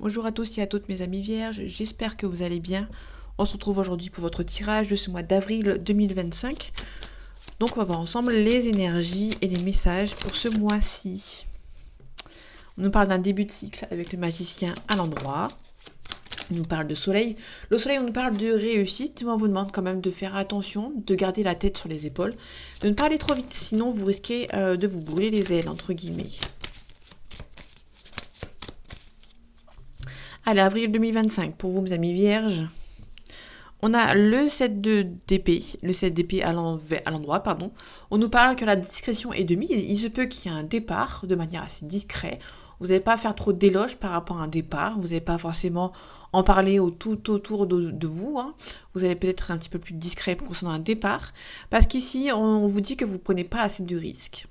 Bonjour à tous et à toutes mes amis vierges, j'espère que vous allez bien. On se retrouve aujourd'hui pour votre tirage de ce mois d'avril 2025. Donc on va voir ensemble les énergies et les messages pour ce mois-ci. On nous parle d'un début de cycle avec le magicien à l'endroit. On nous parle de soleil. Le soleil, on nous parle de réussite, mais on vous demande quand même de faire attention, de garder la tête sur les épaules, de ne pas aller trop vite, sinon vous risquez de vous brûler les ailes, entre guillemets. Allez, avril 2025, pour vous mes amis vierges. On a le 7 d'épée, le 7 d'épée à l'endroit, pardon. On nous parle que la discrétion est de mise. Il se peut qu'il y ait un départ de manière assez discrète. Vous n'allez pas faire trop d'éloges par rapport à un départ. Vous n'allez pas forcément en parler tout autour de vous. Hein. Vous allez peut-être être un petit peu plus discret concernant un départ. Parce qu'ici, on vous dit que vous ne prenez pas assez de risques.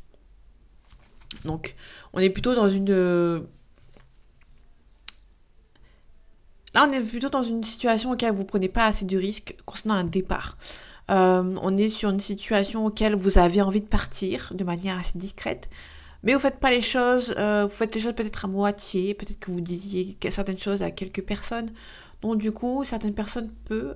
Donc, on est plutôt dans une... Là, on est plutôt dans une situation auquel vous ne prenez pas assez de risques concernant un départ. On est sur une situation auquel vous avez envie de partir de manière assez discrète, mais vous ne faites pas les choses, vous faites les choses peut-être à moitié, peut-être que vous disiez certaines choses à quelques personnes, donc du coup, certaines personnes peuvent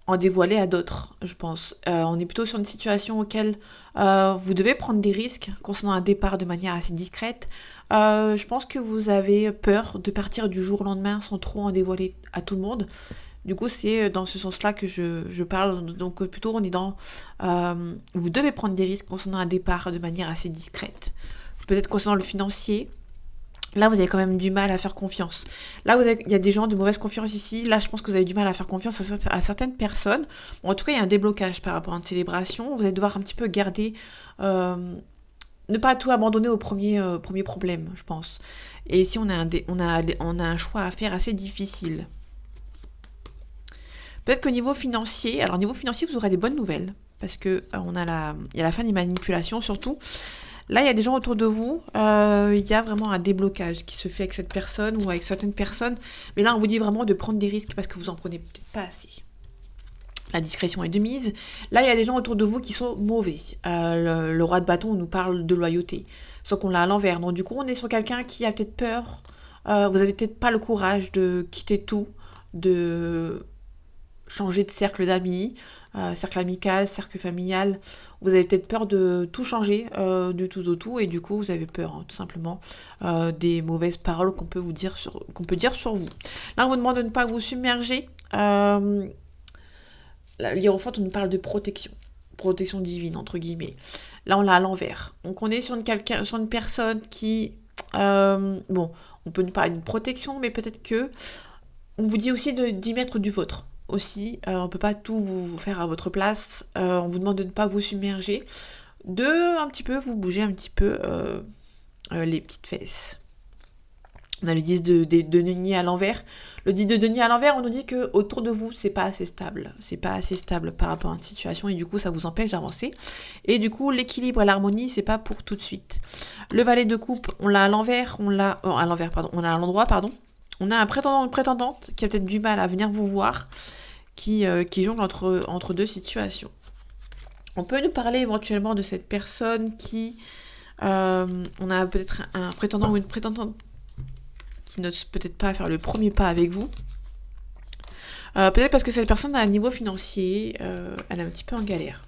en dévoiler à d'autres, je pense. On est plutôt sur une situation auquel vous devez prendre des risques concernant un départ de manière assez discrète. Je pense que vous avez peur de partir du jour au lendemain sans trop en dévoiler à tout le monde. Du coup, c'est dans ce sens-là que je parle. Donc plutôt, on est dans... vous devez prendre des risques concernant un départ de manière assez discrète. Peut-être concernant le financier. Là, vous avez quand même du mal à faire confiance. Là, il y a des gens de mauvaise confiance ici. Là, je pense que vous avez du mal à faire confiance à certaines personnes. Bon, en tout cas, il y a un déblocage par rapport à une célébration. Vous allez devoir un petit peu garder... ne pas tout abandonner au premier problème, je pense. Et ici, on a un choix à faire assez difficile. Peut-être qu'au niveau financier... Alors, au niveau financier, vous aurez des bonnes nouvelles. Parce que il y a la fin des manipulations, surtout. Là, il y a des gens autour de vous, il y a vraiment un déblocage qui se fait avec cette personne ou avec certaines personnes. Mais là, on vous dit vraiment de prendre des risques parce que vous en prenez peut-être pas assez. La discrétion est de mise. Là, il y a des gens autour de vous qui sont mauvais. Le roi de bâton nous parle de loyauté. Sauf qu'on l'a à l'envers. Donc du coup, on est sur quelqu'un qui a peut-être peur. Vous avez peut-être pas le courage de quitter tout, de changer de cercle d'amis, cercle amical, cercle familial. Vous avez peut-être peur de tout changer, du tout au tout, et du coup vous avez peur, hein, tout simplement, des mauvaises paroles qu'on peut dire sur vous. Là, on vous demande de ne pas vous submerger. L'hiérophante, on nous parle de protection divine, entre guillemets. Là, on l'a à l'envers. Donc, on est sur une personne qui... bon, on peut nous parler d'une protection, mais peut-être que... On vous dit aussi d'y mettre du vôtre. Aussi, on ne peut pas tout vous faire à votre place. On vous demande de ne pas vous submerger. De un petit peu vous bouger un petit peu les petites fesses. On a le 10 de denier à l'envers. Le 10 de denier à l'envers, on nous dit que autour de vous, c'est pas assez stable. C'est pas assez stable par rapport à une situation et du coup, ça vous empêche d'avancer. Et du coup, l'équilibre et l'harmonie, c'est pas pour tout de suite. Le valet de coupe, on l'a à l'envers, on l'a à l'envers, pardon. On a à l'endroit, pardon. On a un prétendant ou une prétendante qui a peut-être du mal à venir vous voir, qui jongle entre deux situations. On peut nous parler éventuellement de cette personne qui... on a peut-être un prétendant ou une prétendante qui n'ose peut-être pas faire le premier pas avec vous. Peut-être parce que cette personne, à un niveau financier, elle est un petit peu en galère.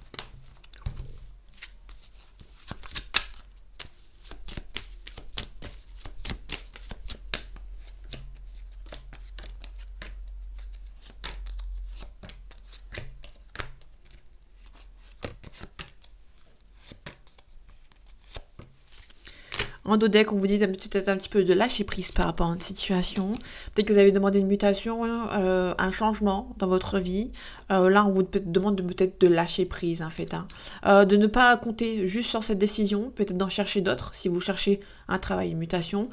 En dos deck, on vous dit peut-être un petit peu de lâcher prise par rapport à une situation. Peut-être que vous avez demandé une mutation, un changement dans votre vie. Là, on vous demande peut-être de lâcher prise, en fait. Hein. De ne pas compter juste sur cette décision, peut-être d'en chercher d'autres, si vous cherchez un travail, une mutation.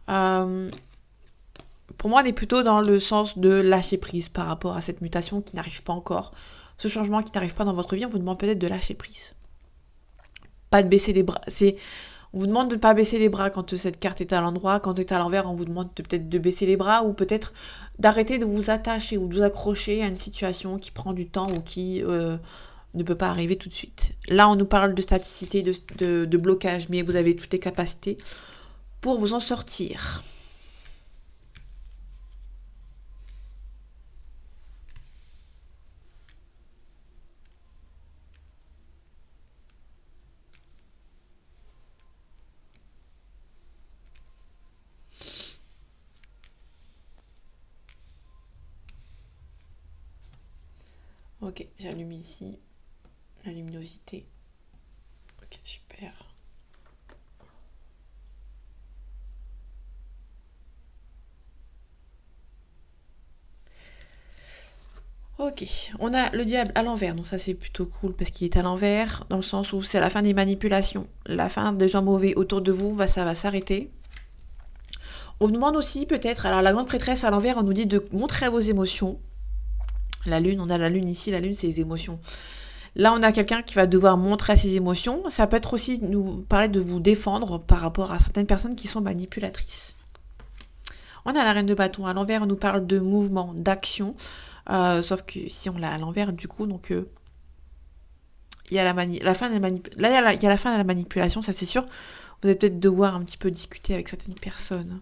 Pour moi, on est plutôt dans le sens de lâcher prise par rapport à cette mutation qui n'arrive pas encore. Ce changement qui n'arrive pas dans votre vie, on vous demande peut-être de lâcher prise. Pas de baisser les bras. On vous demande de ne pas baisser les bras quand cette carte est à l'endroit. Quand elle est à l'envers, on vous demande peut-être de baisser les bras ou peut-être d'arrêter de vous attacher ou de vous accrocher à une situation qui prend du temps ou qui ne peut pas arriver tout de suite. Là, on nous parle de staticité, de blocage, mais vous avez toutes les capacités pour vous en sortir. Ok, j'allume ici la luminosité. Ok, super. Ok, on a le diable à l'envers, donc ça c'est plutôt cool parce qu'il est à l'envers, dans le sens où c'est la fin des manipulations. La fin des gens mauvais autour de vous, ça va s'arrêter. On vous demande aussi peut-être, alors la grande prêtresse à l'envers, on nous dit de montrer vos émotions. La lune, on a la lune ici, la lune c'est les émotions. Là, on a quelqu'un qui va devoir montrer ses émotions. Ça peut être aussi nous parler de vous défendre par rapport à certaines personnes qui sont manipulatrices. On a la reine de bâton à l'envers, on nous parle de mouvement, d'action. Sauf que si on l'a à l'envers, du coup, donc il y a la fin de la manipulation, ça c'est sûr. Vous allez peut-être devoir un petit peu discuter avec certaines personnes.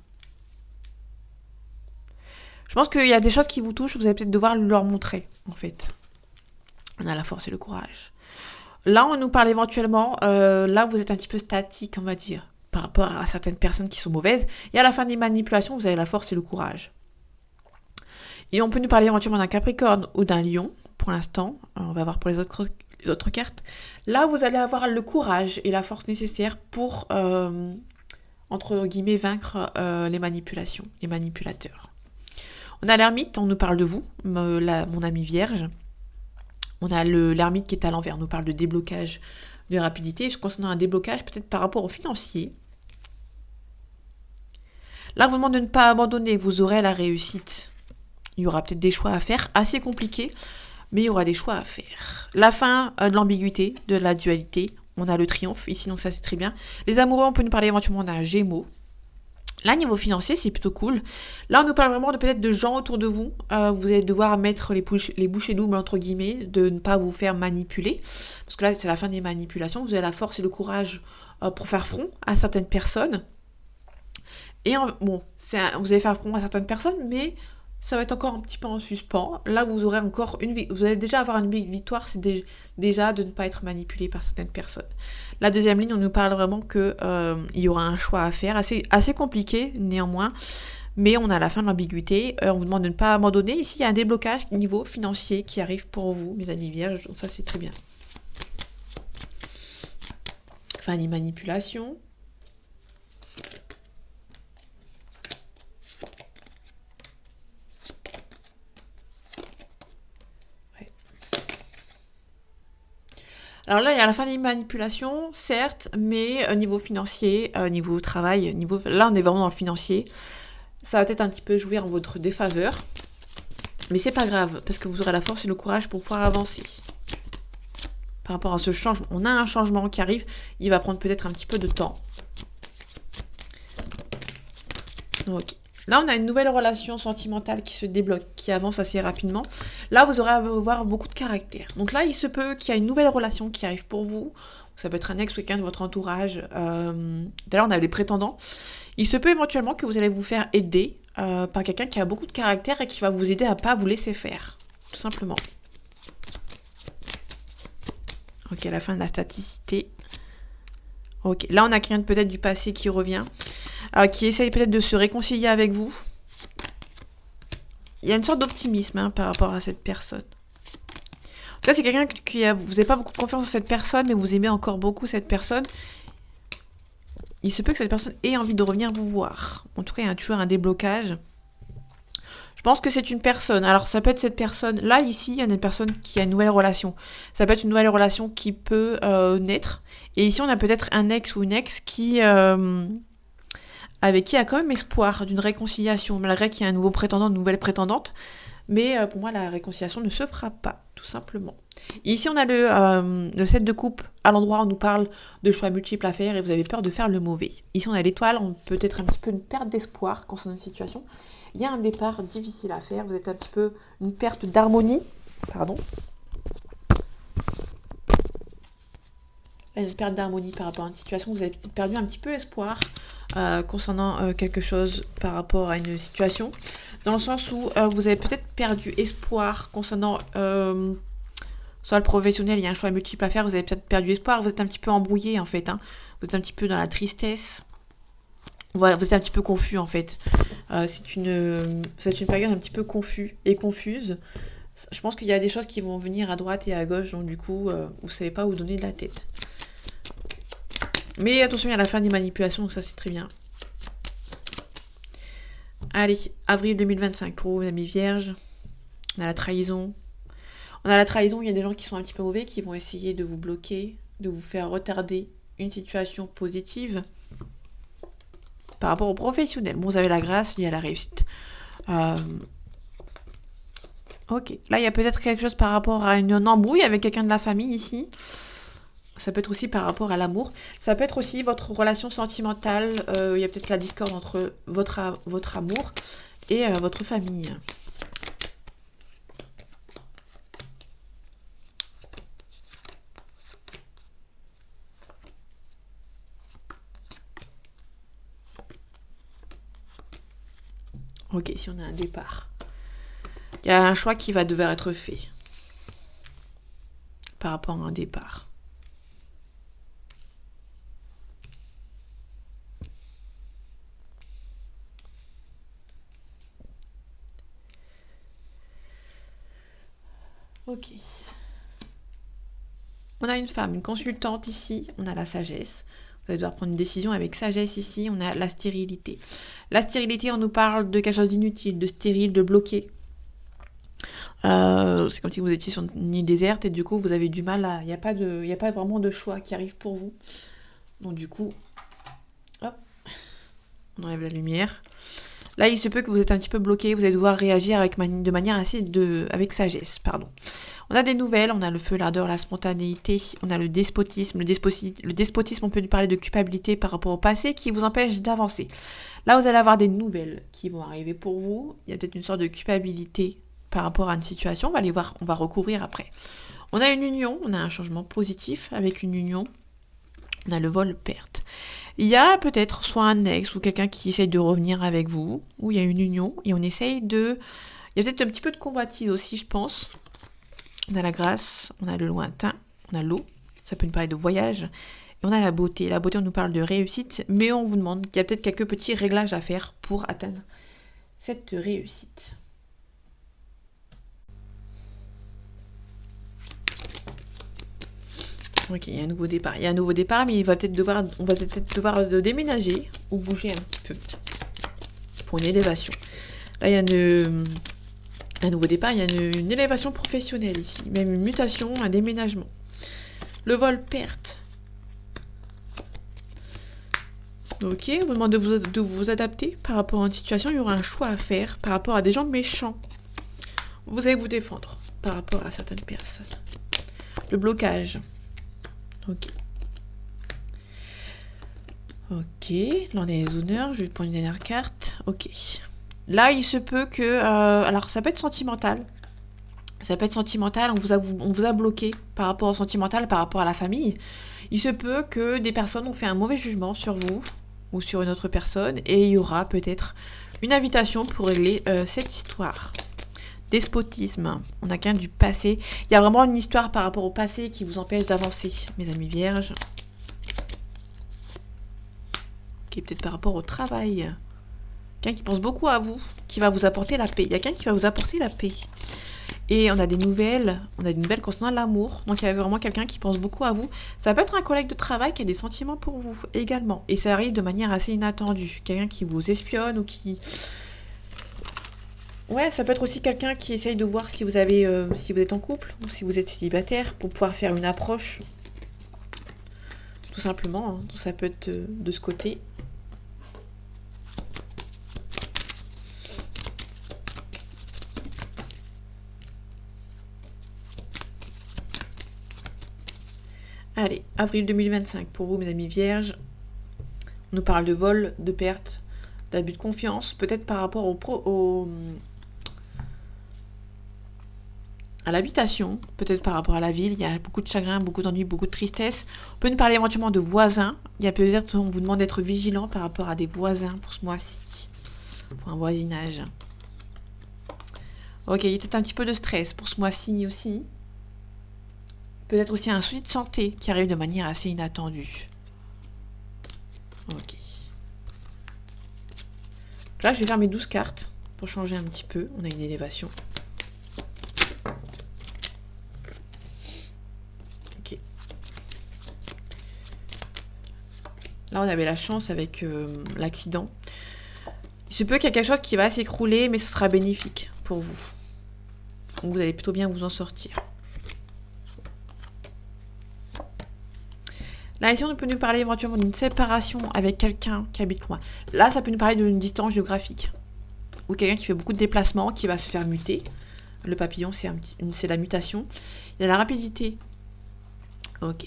Je pense qu'il y a des choses qui vous touchent, vous allez peut-être devoir leur montrer, en fait. On a la force et le courage. Là, on nous parle éventuellement, là vous êtes un petit peu statique, on va dire, par rapport à certaines personnes qui sont mauvaises. Et à la fin des manipulations, vous avez la force et le courage. Et on peut nous parler éventuellement d'un Capricorne ou d'un Lion, pour l'instant. On va voir pour les autres cartes. Là, vous allez avoir le courage et la force nécessaire pour, entre guillemets, vaincre les manipulations, les manipulateurs. On a l'ermite, on nous parle de vous, mon ami vierge. On a l'ermite qui est à l'envers, on nous parle de déblocage, de rapidité. Concernant un déblocage, peut-être par rapport au financier. Là, on vous demande de ne pas abandonner, vous aurez la réussite. Il y aura peut-être des choix à faire, assez compliqués, mais il y aura des choix à faire. La fin de l'ambiguïté, de la dualité. On a le triomphe ici, donc ça c'est très bien. Les amoureux, on peut nous parler éventuellement d'un Gémeaux. Là, niveau financier, c'est plutôt cool. Là, on nous parle vraiment de peut-être de gens autour de vous. Vous allez devoir mettre les bouchées doubles, entre guillemets, de ne pas vous faire manipuler. Parce que là, c'est la fin des manipulations. Vous avez la force et le courage pour faire front à certaines personnes. Et bon, vous allez faire front à certaines personnes, mais ça va être encore un petit peu en suspens. Là, vous aurez encore vous allez déjà avoir une victoire, c'est déjà de ne pas être manipulé par certaines personnes. La deuxième ligne, on nous parle vraiment que il y aura un choix à faire, assez compliqué néanmoins, mais on a la fin de l'ambiguïté. On vous demande de ne pas abandonner. Ici, il y a un déblocage niveau financier qui arrive pour vous, mes amis vierges, donc ça c'est très bien. Fin des manipulations. Alors là, il y a la fin des manipulations, certes, mais niveau financier, niveau travail, là, on est vraiment dans le financier. Ça va peut-être un petit peu jouer en votre défaveur. Mais c'est pas grave, parce que vous aurez la force et le courage pour pouvoir avancer. Par rapport à ce changement, on a un changement qui arrive. Il va prendre peut-être un petit peu de temps. Ok. Là, on a une nouvelle relation sentimentale qui se débloque, qui avance assez rapidement. Là, vous aurez à avoir beaucoup de caractère. Donc là, il se peut qu'il y ait une nouvelle relation qui arrive pour vous. Ça peut être un ex ou quelqu'un de votre entourage. D'ailleurs, on a des prétendants. Il se peut éventuellement que vous allez vous faire aider par quelqu'un qui a beaucoup de caractère et qui va vous aider à ne pas vous laisser faire. Tout simplement. Ok, à la fin de la staticité. Ok, là, on a quelqu'un peut-être du passé qui revient. Qui essaye peut-être de se réconcilier avec vous. Il y a une sorte d'optimisme par rapport à cette personne. En tout cas, c'est quelqu'un qui vous n'avez pas beaucoup de confiance en cette personne, mais vous aimez encore beaucoup cette personne. Il se peut que cette personne ait envie de revenir vous voir. En tout cas, il y a toujours un déblocage. Je pense que c'est une personne. Alors, ça peut être cette personne. Là, ici, il y a une personne qui a une nouvelle relation. Ça peut être une nouvelle relation qui peut naître. Et ici, on a peut-être un ex ou une ex qui... avec qui il y a quand même espoir d'une réconciliation, malgré qu'il y ait un nouveau prétendant, une nouvelle prétendante. Mais pour moi, la réconciliation ne se fera pas, tout simplement. Et ici, on a le 7 de coupe à l'endroit où on nous parle de choix multiples à faire et vous avez peur de faire le mauvais. Ici, on a l'étoile, on peut être un petit peu une perte d'espoir concernant une situation. Il y a un départ difficile à faire, vous êtes un petit peu une perte d'harmonie. Pardon. Là, une perte d'harmonie par rapport à une situation, vous avez peut-être perdu un petit peu espoir. concernant quelque chose par rapport à une situation, dans le sens où vous avez peut-être perdu espoir concernant soit le professionnel, il y a un choix multiple à faire, vous avez peut-être perdu espoir, vous êtes un petit peu embrouillé en fait, hein. Vous êtes un petit peu dans la tristesse, voilà, vous êtes un petit peu confus en fait. C'est une période un petit peu confuse. Je pense qu'il y a des choses qui vont venir à droite et à gauche, donc du coup, vous savez pas où donner de la tête. Mais attention, il y a la fin des manipulations, donc ça c'est très bien. Allez, avril 2025 pour vous, mes amis vierges. On a la trahison. Il y a des gens qui sont un petit peu mauvais, qui vont essayer de vous bloquer, de vous faire retarder une situation positive par rapport au professionnel. Bon, vous avez la grâce liée à la réussite. Ok, là il y a peut-être quelque chose par rapport à une embrouille avec quelqu'un de la famille ici. Ça peut être aussi par rapport à l'amour. Ça peut être aussi votre relation sentimentale. Il y a peut-être la discorde entre votre amour et votre famille. Ok, si on a un départ. Il y a un choix qui va devoir être fait par rapport à un départ. Ok. On a une femme, une consultante ici, on a la sagesse. Vous allez devoir prendre une décision avec sagesse ici, on a la stérilité. La stérilité, on nous parle de quelque chose d'inutile, de stérile, de bloqué. C'est comme si vous étiez sur une île déserte et du coup vous avez du mal à... Il n'y a pas vraiment de choix qui arrive pour vous. Donc du coup, hop, on enlève la lumière. Là, il se peut que vous êtes un petit peu bloqué, vous allez devoir réagir de manière avec sagesse, pardon. On a des nouvelles, on a le feu, l'ardeur, la spontanéité, on a le despotisme. Le despotisme, on peut lui parler de culpabilité par rapport au passé qui vous empêche d'avancer. Là, vous allez avoir des nouvelles qui vont arriver pour vous. Il y a peut-être une sorte de culpabilité par rapport à une situation. On va aller voir, on va recouvrir après. On a une union, on a un changement positif avec une union. On a le vol-perte. Il y a peut-être soit un ex ou quelqu'un qui essaye de revenir avec vous, ou il y a une union et on essaye de... Il y a peut-être un petit peu de convoitise aussi, je pense. On a la grâce, on a le lointain, on a l'eau, ça peut nous parler de voyage, et on a la beauté. La beauté, on nous parle de réussite, mais on vous demande qu'il y a peut-être quelques petits réglages à faire pour atteindre cette réussite. Ok, il y a un nouveau départ. Il y a un nouveau départ, mais on va peut-être devoir déménager ou bouger un petit peu pour une élévation. Là, il y a un nouveau départ, il y a une élévation professionnelle ici, même une mutation, un déménagement. Le vol-perte. Ok, on vous demande de vous adapter par rapport à une situation, il y aura un choix à faire par rapport à des gens méchants. Vous allez vous défendre par rapport à certaines personnes. Le blocage. Ok. Ok, là on a les honneurs, je vais prendre une dernière carte. Ok. Là, il se peut que... alors, ça peut être sentimental. Ça peut être sentimental, on vous a bloqué par rapport au sentimental, par rapport à la famille. Il se peut que des personnes ont fait un mauvais jugement sur vous ou sur une autre personne et il y aura peut-être une invitation pour régler cette histoire. Despotisme, on a qu'un du passé. Il y a vraiment une histoire par rapport au passé qui vous empêche d'avancer, mes amis vierges. Qui est peut-être par rapport au travail. Quelqu'un qui pense beaucoup à vous, qui va vous apporter la paix. Il y a quelqu'un qui va vous apporter la paix. Et on a des nouvelles concernant l'amour. Donc il y a vraiment quelqu'un qui pense beaucoup à vous. Ça peut être un collègue de travail qui a des sentiments pour vous également. Et ça arrive de manière assez inattendue. Quelqu'un qui vous espionne ou qui... Ouais, ça peut être aussi quelqu'un qui essaye de voir si vous êtes en couple ou si vous êtes célibataire pour pouvoir faire une approche. Tout simplement, hein. Ça peut être de ce côté. Allez, avril 2025 pour vous, mes amis vierges. On nous parle de vol, de perte, d'abus de confiance, peut-être par rapport à l'habitation, peut-être par rapport à la ville, il y a beaucoup de chagrin, beaucoup d'ennui, beaucoup de tristesse. On peut nous parler éventuellement de voisins. Il y a peut-être, on vous demande d'être vigilant par rapport à des voisins pour ce mois-ci, pour un voisinage. Ok, il y a peut-être un petit peu de stress pour ce mois-ci aussi. Peut-être aussi un souci de santé qui arrive de manière assez inattendue. Ok. Là, je vais faire mes 12 cartes pour changer un petit peu. On a une élévation. Ok. Là, on avait la chance avec l'accident. Il se peut qu'il y ait quelque chose qui va s'écrouler, mais ce sera bénéfique pour vous. Donc, vous allez plutôt bien vous en sortir. Là, ici, on peut nous parler éventuellement d'une séparation avec quelqu'un qui habite loin. Là, ça peut nous parler d'une distance géographique. Ou quelqu'un qui fait beaucoup de déplacements, qui va se faire muter. Le papillon, c'est la mutation. Il y a la rapidité. Ok.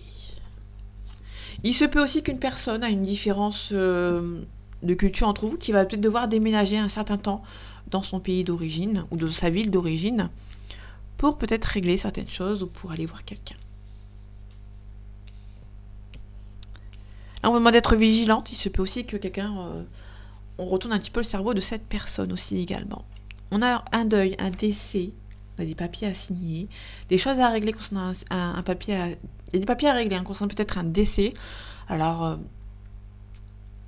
Il se peut aussi qu'une personne a une différence de culture entre vous, qui va peut-être devoir déménager un certain temps dans son pays d'origine, ou dans sa ville d'origine, pour peut-être régler certaines choses, ou pour aller voir quelqu'un. Là, on vous demande d'être vigilante. Il se peut aussi que quelqu'un... on retourne un petit peu le cerveau de cette personne aussi également. On a un deuil, un décès, on a des papiers à signer, des choses à régler concernant un papier à... Il y a des papiers à régler concernant peut-être un décès. Alors,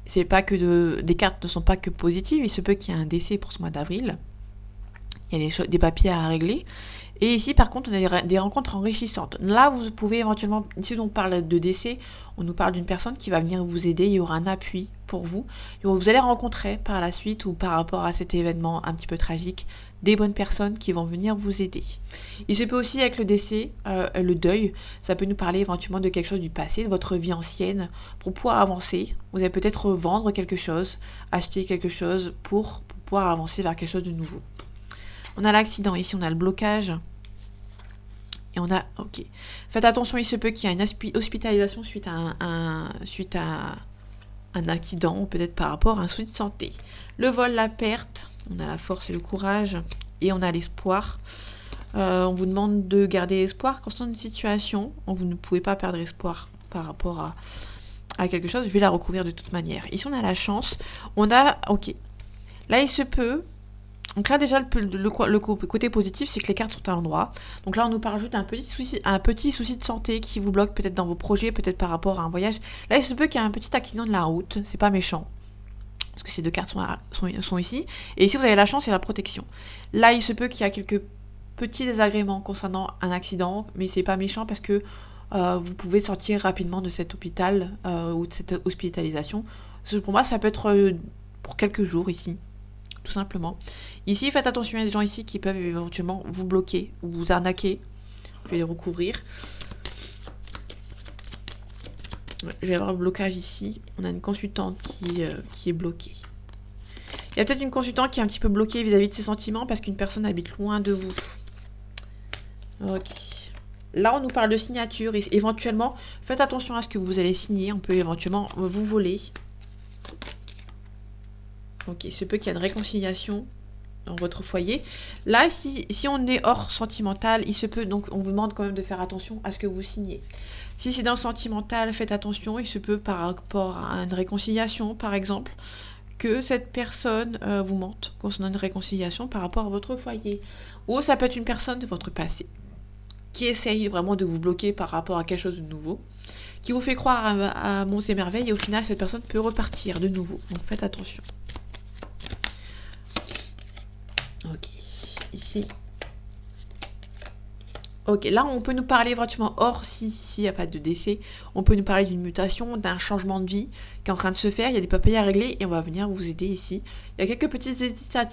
c'est pas que des cartes ne sont pas que positives, il se peut qu'il y ait un décès pour ce mois d'avril. Il y a des papiers à régler. Et ici, par contre, on a des rencontres enrichissantes. Là, vous pouvez éventuellement, si on parle de décès, on nous parle d'une personne qui va venir vous aider, il y aura un appui pour vous. Et vous allez rencontrer par la suite ou par rapport à cet événement un petit peu tragique, des bonnes personnes qui vont venir vous aider. Il se peut aussi avec le décès, le deuil, ça peut nous parler éventuellement de quelque chose du passé, de votre vie ancienne, pour pouvoir avancer. Vous allez peut-être vendre quelque chose, acheter quelque chose pour pouvoir avancer vers quelque chose de nouveau. On a l'accident, ici on a le blocage. Et on a... Ok. Faites attention, il se peut qu'il y ait une hospitalisation suite à un accident, ou peut-être par rapport à un souci de santé. Le vol, la perte, on a la force et le courage, et on a l'espoir. On vous demande de garder espoir concernant une situation. Vous ne pouvez pas perdre espoir par rapport à quelque chose. Je vais la recouvrir de toute manière. Ici, on a la chance. On a... Ok. Là, il se peut... Donc là, déjà, le côté positif, c'est que les cartes sont à l'endroit. Donc là, on nous parle juste d'un petit souci de santé qui vous bloque peut-être dans vos projets, peut-être par rapport à un voyage. Là, il se peut qu'il y ait un petit accident de la route. C'est pas méchant. Parce que ces deux cartes sont ici. Et ici, vous avez la chance et la protection. Là, il se peut qu'il y ait quelques petits désagréments concernant un accident. Mais c'est pas méchant parce que vous pouvez sortir rapidement de cet hôpital ou de cette hospitalisation. Pour moi, ça peut être pour quelques jours ici. Tout simplement. Ici, faites attention, il y a des gens ici qui peuvent éventuellement vous bloquer ou vous arnaquer. Je vais les recouvrir. Je vais avoir un blocage ici. On a une consultante qui est bloquée. Il y a peut-être une consultante qui est un petit peu bloquée vis-à-vis de ses sentiments parce qu'une personne habite loin de vous. Ok. Là, on nous parle de signature et éventuellement, faites attention à ce que vous allez signer. On peut éventuellement vous voler. Ok, il se peut qu'il y ait une réconciliation dans votre foyer. Là, si on est hors sentimental, il se peut, donc on vous demande quand même de faire attention à ce que vous signez. Si c'est dans le sentimental, faites attention, il se peut par rapport à une réconciliation, par exemple, que cette personne vous mente concernant une réconciliation par rapport à votre foyer. Ou ça peut être une personne de votre passé qui essaye vraiment de vous bloquer par rapport à quelque chose de nouveau, qui vous fait croire à monts et merveilles, et au final, cette personne peut repartir de nouveau. Donc faites attention. Ok, ici. Ok, là on peut nous parler éventuellement, hors s'il n'y a pas de décès, on peut nous parler d'une mutation, d'un changement de vie qui est en train de se faire, il y a des papiers à régler et on va venir vous aider ici. Il y a quelques petites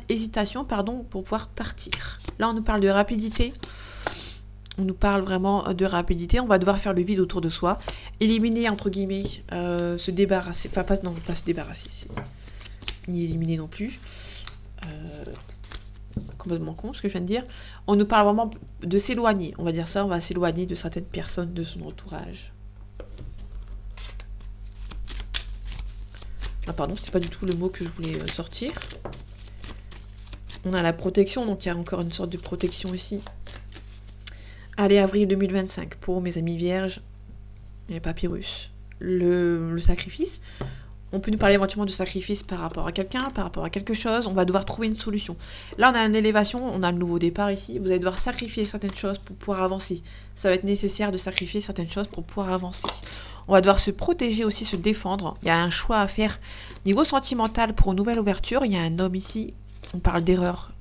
hésitations pour pouvoir partir. Là on nous parle de rapidité, on nous parle vraiment de rapidité, on va devoir faire le vide autour de soi, éliminer entre guillemets, se débarrasser, enfin pas se débarrasser, ni éliminer non plus. Complètement con ce que je viens de dire. On nous parle vraiment de s'éloigner, on va dire ça, on va s'éloigner de certaines personnes de son entourage. Ah pardon, c'était pas du tout le mot que je voulais sortir. On a la protection, donc il y a encore une sorte de protection ici. Allez, avril 2025 pour mes amis vierges et papyrus. Le sacrifice. On peut nous parler éventuellement de sacrifice par rapport à quelqu'un, par rapport à quelque chose. On va devoir trouver une solution. Là, on a une élévation, on a le nouveau départ ici. Vous allez devoir sacrifier certaines choses pour pouvoir avancer. Ça va être nécessaire de sacrifier certaines choses pour pouvoir avancer. On va devoir se protéger aussi, se défendre. Il y a un choix à faire. Niveau sentimental, pour une nouvelle ouverture, il y a un homme ici. On parle d'erreur.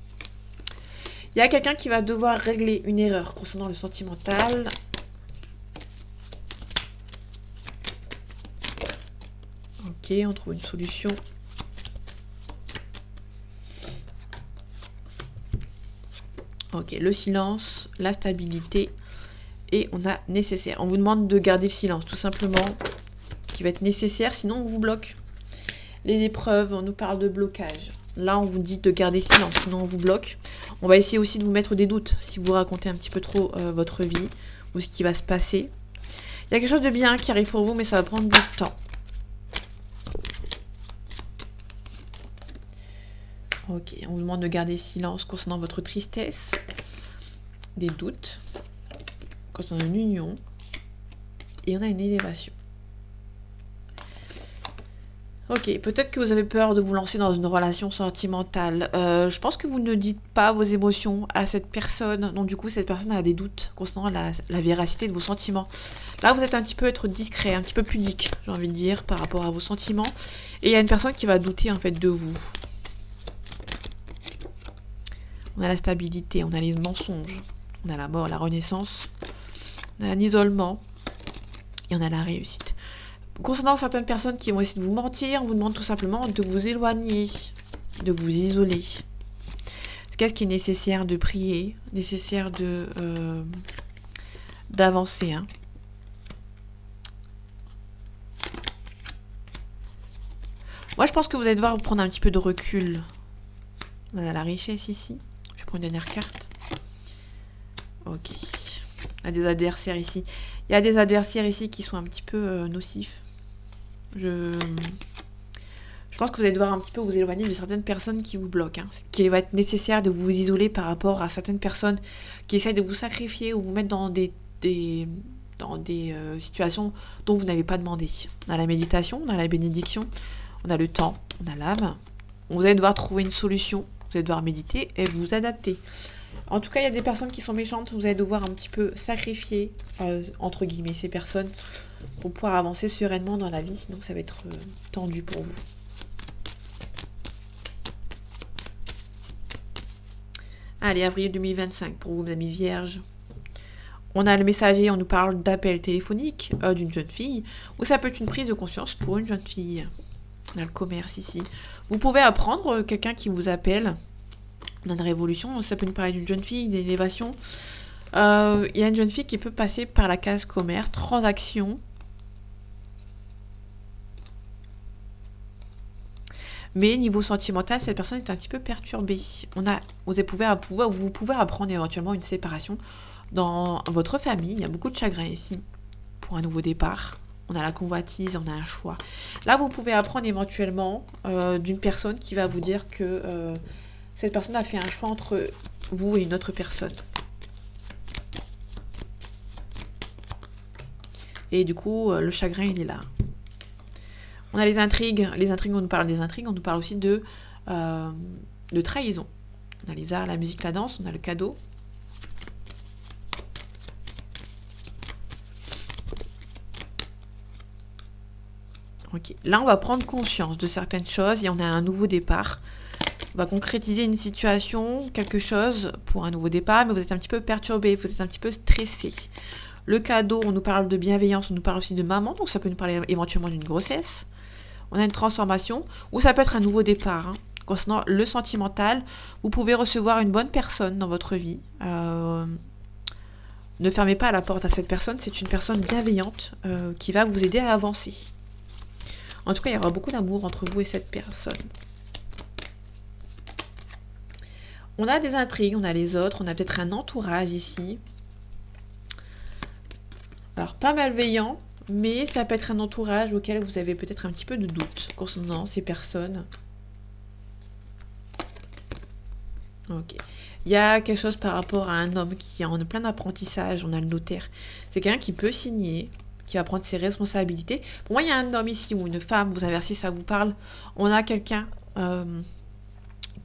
Il y a quelqu'un qui va devoir régler une erreur concernant le sentimental. Ok, on trouve une solution. Ok, le silence, la stabilité et on a nécessaire. On vous demande de garder le silence, tout simplement, qui va être nécessaire, sinon on vous bloque. Les épreuves, on nous parle de blocage. Là, on vous dit de garder silence, sinon on vous bloque. On va essayer aussi de vous mettre des doutes si vous racontez un petit peu trop votre vie ou ce qui va se passer. Il y a quelque chose de bien qui arrive pour vous, mais ça va prendre du temps. Ok, on vous demande de garder silence concernant votre tristesse, des doutes, concernant une union, et on a une élévation. Ok, peut-être que vous avez peur de vous lancer dans une relation sentimentale. Je pense que vous ne dites pas vos émotions à cette personne, donc du coup cette personne a des doutes concernant la véracité de vos sentiments. Là, vous êtes un petit peu être discret, un petit peu pudique, j'ai envie de dire, par rapport à vos sentiments. Et il y a une personne qui va douter en fait de vous. On a la stabilité, on a les mensonges, on a la mort, la renaissance, on a un isolement et on a la réussite. Concernant certaines personnes qui vont essayer de vous mentir, on vous demande tout simplement de vous éloigner, de vous isoler. Qu'est-ce qui est nécessaire de prier, nécessaire d'avancer. Hein. Moi, je pense que vous allez devoir prendre un petit peu de recul. On a la richesse ici. Je prends une dernière carte. Ok. Il y a des adversaires ici. Il y a des adversaires ici qui sont un petit peu nocifs. Je pense que vous allez devoir un petit peu vous éloigner de certaines personnes qui vous bloquent. Hein. Ce qui va être nécessaire de vous isoler par rapport à certaines personnes qui essayent de vous sacrifier ou vous mettre dans des situations dont vous n'avez pas demandé. On a la méditation, on a la bénédiction, on a le temps, on a l'âme. Vous allez devoir trouver une solution. Vous allez devoir méditer et vous adapter. En tout cas, il y a des personnes qui sont méchantes. Vous allez devoir un petit peu sacrifier, entre guillemets, ces personnes pour pouvoir avancer sereinement dans la vie. Sinon, ça va être tendu pour vous. Allez, avril 2025 pour vous, mes amis vierges. On a le messager, on nous parle d'appel téléphonique d'une jeune fille. Ou ça peut être une prise de conscience pour une jeune fille. On a le commerce ici. Vous pouvez apprendre quelqu'un qui vous appelle. On a une révolution, ça peut nous parler d'une jeune fille, d'une élévation. Il y a une jeune fille qui peut passer par la case commerce, transaction. Mais niveau sentimental, cette personne est un petit peu perturbée. Vous pouvez apprendre éventuellement une séparation dans votre famille. Il y a beaucoup de chagrin ici pour un nouveau départ. On a la convoitise, on a un choix. Là, vous pouvez apprendre éventuellement d'une personne qui va vous dire que cette personne a fait un choix entre vous et une autre personne. Et du coup, le chagrin, il est là. On a les intrigues. Les intrigues, on nous parle des intrigues. On nous parle aussi de trahison. On a les arts, la musique, la danse. On a le cadeau. Ok. Là, on va prendre conscience de certaines choses et on a un nouveau départ. On va concrétiser une situation, quelque chose pour un nouveau départ, mais vous êtes un petit peu perturbé, vous êtes un petit peu stressé. Le cadeau, on nous parle de bienveillance, on nous parle aussi de maman, donc ça peut nous parler éventuellement d'une grossesse. On a une transformation, ou ça peut être un nouveau départ. Hein. Concernant le sentimental, vous pouvez recevoir une bonne personne dans votre vie. Ne fermez pas la porte à cette personne, c'est une personne bienveillante qui va vous aider à avancer. En tout cas, il y aura beaucoup d'amour entre vous et cette personne. On a des intrigues, on a les autres, on a peut-être un entourage ici. Alors, pas malveillant, mais ça peut être un entourage auquel vous avez peut-être un petit peu de doute concernant ces personnes. Ok. Il y a quelque chose par rapport à un homme qui est en plein apprentissage, on a le notaire. C'est quelqu'un qui peut signer, qui va prendre ses responsabilités. Pour moi, il y a un homme ici ou une femme, vous inversez, ça vous parle. On a quelqu'un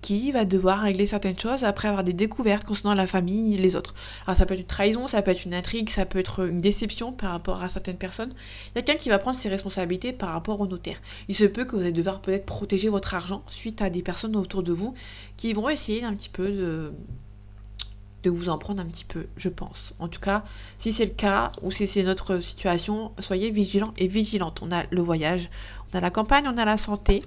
qui va devoir régler certaines choses après avoir des découvertes concernant la famille et les autres. Alors ça peut être une trahison, ça peut être une intrigue, ça peut être une déception par rapport à certaines personnes. Il y a quelqu'un qui va prendre ses responsabilités par rapport au notaire. Il se peut que vous allez devoir peut-être protéger votre argent suite à des personnes autour de vous qui vont essayer d'un petit peu de vous en prendre un petit peu, je pense. En tout cas, si c'est le cas ou si c'est notre situation, soyez vigilants et vigilantes. On a le voyage, on a la campagne, on a la santé.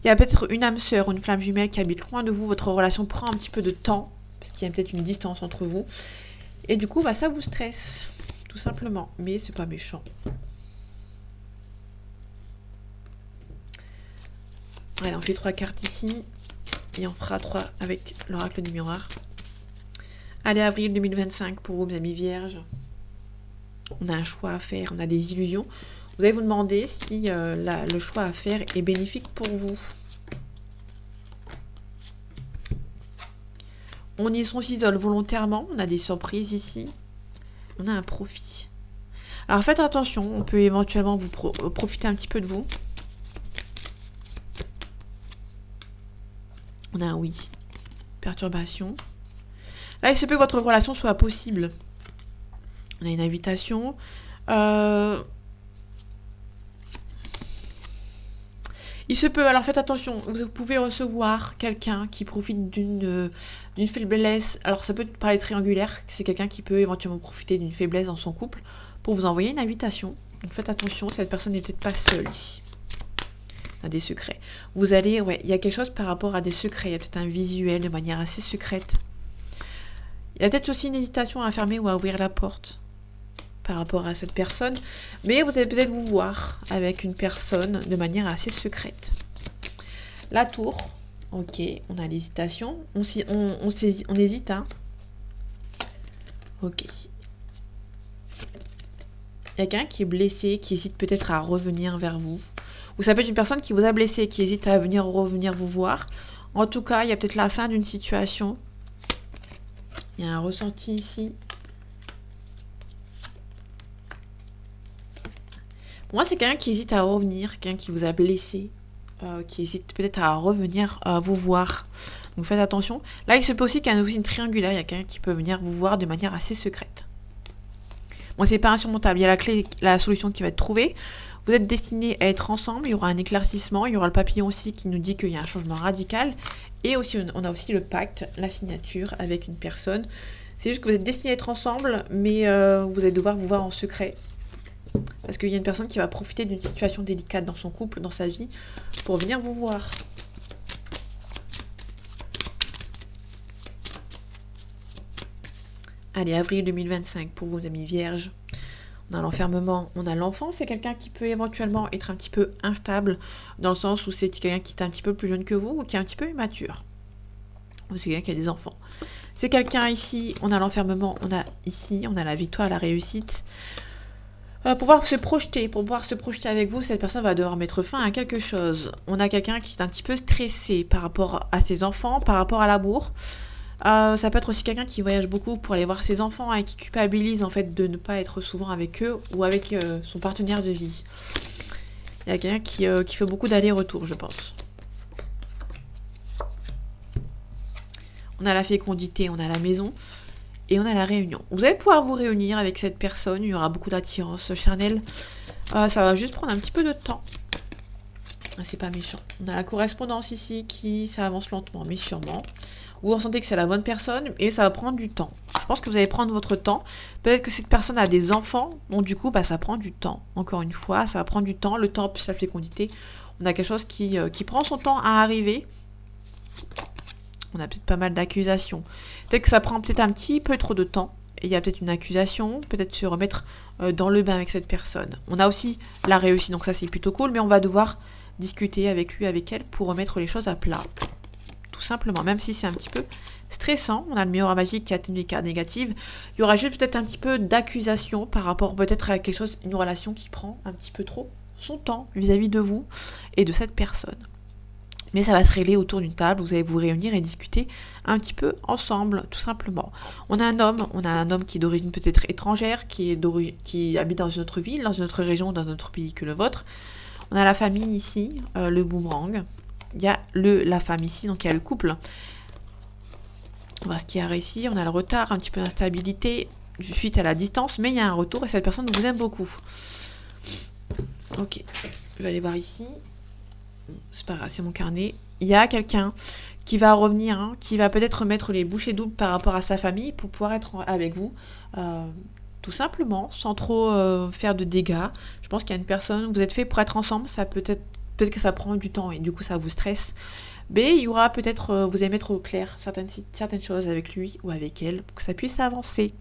Il y a peut-être une âme sœur ou une flamme jumelle qui habite loin de vous. Votre relation prend un petit peu de temps, parce qu'il y a peut-être une distance entre vous. Et du coup, ça vous stresse, tout simplement. Mais c'est pas méchant. Allez, on fait 3 cartes ici. Et on fera 3 avec l'oracle du miroir. Allez, avril 2025 pour vous, mes amis vierges. On a un choix à faire, on a des illusions. Vous allez vous demander si le choix à faire est bénéfique pour vous. On s'isole volontairement, on a des surprises ici. On a un profit. Alors faites attention, on peut éventuellement vous profiter un petit peu de vous. On a un oui. Perturbation. Là, il se peut que votre relation soit possible. On a une invitation. Il se peut, alors faites attention, vous pouvez recevoir quelqu'un qui profite d'une faiblesse. Alors ça peut parler triangulaire, c'est quelqu'un qui peut éventuellement profiter d'une faiblesse dans son couple pour vous envoyer une invitation. Donc faites attention, cette personne n'est peut-être pas seule ici. On a des secrets. Vous allez, il y a quelque chose par rapport à des secrets, il y a peut-être un visuel de manière assez secrète. Il y a peut-être aussi une hésitation à fermer ou à ouvrir la porte par rapport à cette personne, mais vous allez peut-être vous voir avec une personne de manière assez secrète. La tour, ok, on a l'hésitation, on hésite, hein. Ok. Il y a quelqu'un qui est blessé, qui hésite peut-être à revenir vers vous, ou ça peut être une personne qui vous a blessé, qui hésite à revenir vous voir. En tout cas, il y a peut-être la fin d'une situation. Il y a un ressenti ici. Pour moi, c'est quelqu'un qui hésite à revenir, quelqu'un qui vous a blessé, qui hésite peut-être à revenir vous voir. Donc faites attention. Là, il se peut aussi qu'il y ait aussi une triangulaire. Il y a quelqu'un qui peut venir vous voir de manière assez secrète. Bon, c'est pas insurmontable. Il y a la clé, la solution qui va être trouvée. Vous êtes destinés à être ensemble. Il y aura un éclaircissement. Il y aura le papillon aussi qui nous dit qu'il y a un changement radical. Et aussi, on a aussi le pacte, la signature avec une personne. C'est juste que vous êtes destinés à être ensemble, mais vous allez devoir vous voir en secret. Parce qu'il y a une personne qui va profiter d'une situation délicate dans son couple, dans sa vie, pour venir vous voir. Allez, avril 2025 pour vos amis vierges. On a l'enfermement, on a l'enfant, c'est quelqu'un qui peut éventuellement être un petit peu instable, dans le sens où c'est quelqu'un qui est un petit peu plus jeune que vous, ou qui est un petit peu immature. Ou c'est quelqu'un qui a des enfants. C'est quelqu'un ici, on a l'enfermement, on a la victoire, la réussite. Pour pouvoir se projeter avec vous, cette personne va devoir mettre fin à quelque chose. On a quelqu'un qui est un petit peu stressé par rapport à ses enfants, par rapport à l'amour. Ça peut être aussi quelqu'un qui voyage beaucoup pour aller voir ses enfants et qui culpabilise en fait de ne pas être souvent avec eux ou avec son partenaire de vie. Il y a quelqu'un qui fait beaucoup d'allers-retours, je pense. On a la fécondité, on a la maison. Et on a la réunion. Vous allez pouvoir vous réunir avec cette personne. Il y aura beaucoup d'attirance charnelle. Ça va juste prendre un petit peu de temps. C'est pas méchant. On a la correspondance ici ça avance lentement, mais sûrement. Vous ressentez que c'est la bonne personne et ça va prendre du temps. Je pense que vous allez prendre votre temps. Peut-être que cette personne a des enfants. Donc du coup, ça prend du temps. Encore une fois, ça va prendre du temps. Le temps plus la fécondité. On a quelque chose qui prend son temps à arriver. On a peut-être pas mal d'accusations. Peut-être que ça prend peut-être un petit peu trop de temps. Et il y a peut-être une accusation, peut-être se remettre dans le bain avec cette personne. On a aussi la réussite, donc ça c'est plutôt cool, mais on va devoir discuter avec lui, avec elle, pour remettre les choses à plat. Tout simplement, même si c'est un petit peu stressant. On a le miroir magique qui atténue les cartes négatives. Il y aura juste peut-être un petit peu d'accusation par rapport peut-être à quelque chose, une relation qui prend un petit peu trop son temps vis-à-vis de vous et de cette personne. Mais ça va se régler autour d'une table, vous allez vous réunir et discuter un petit peu ensemble, tout simplement. On a un homme qui est d'origine peut-être étrangère, qui habite dans une autre ville, dans une autre région, dans un autre pays que le vôtre. On a la famille ici, le boomerang. Il y a la femme ici, donc il y a le couple. On va ce qu'il y a ici, on a le retard, un petit peu d'instabilité suite à la distance, mais il y a un retour et cette personne vous aime beaucoup. Ok, je vais aller voir ici. C'est pas grave, c'est mon carnet. Il y a quelqu'un qui va revenir, hein, qui va peut-être mettre les bouchées doubles par rapport à sa famille pour pouvoir être avec vous. Tout simplement, sans trop faire de dégâts. Je pense qu'il y a une personne, vous êtes fait pour être ensemble, ça peut-être que ça prend du temps et du coup ça vous stresse. Mais il y aura peut-être, vous allez mettre au clair certaines choses avec lui ou avec elle pour que ça puisse avancer.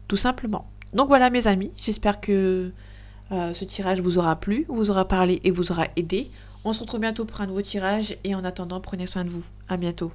Tout simplement. Donc voilà mes amis, j'espère que ce tirage vous aura plu, vous aura parlé et vous aura aidé. On se retrouve bientôt pour un nouveau tirage et en attendant, prenez soin de vous. À bientôt.